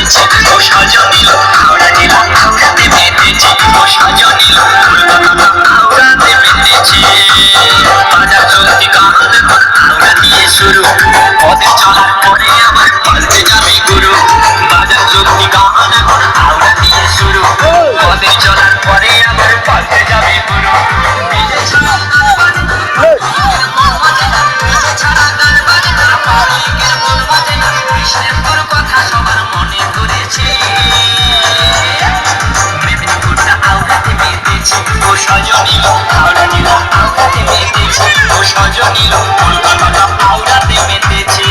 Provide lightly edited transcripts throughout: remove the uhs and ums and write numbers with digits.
মেতেছি ও সজনী হাওড়া জেলা হাওড়াতে মেতেছি ও সজনী কলকাতা হাওড়াতে মেতেছি বাজার চলতি গান এখন হাওড়া দিয়ে শুরু পথে চলার পরে আমার পাল্টে যাবে গুরু বাজার চলতি গান এখন হাওড়া দিয়ে শুরু পথে চলার পরে আমার পাল্টে যাবে গুরু সজনী হাওড়া জেলা হাওড়াতে মেতেছি ও সজনী কলকাতা হাওড়াতে মেতেছি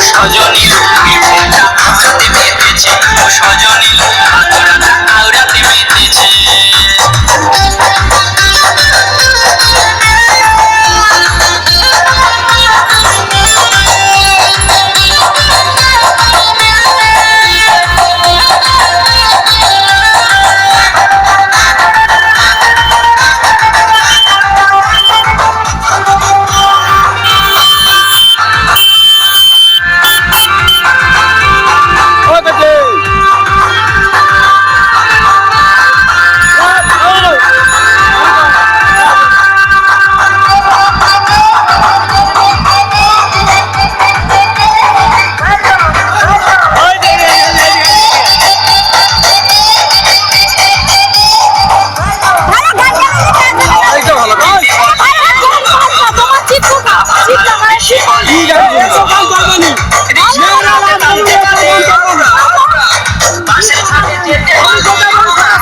সজনী হাওড়াতে মেতেছি ও সজনী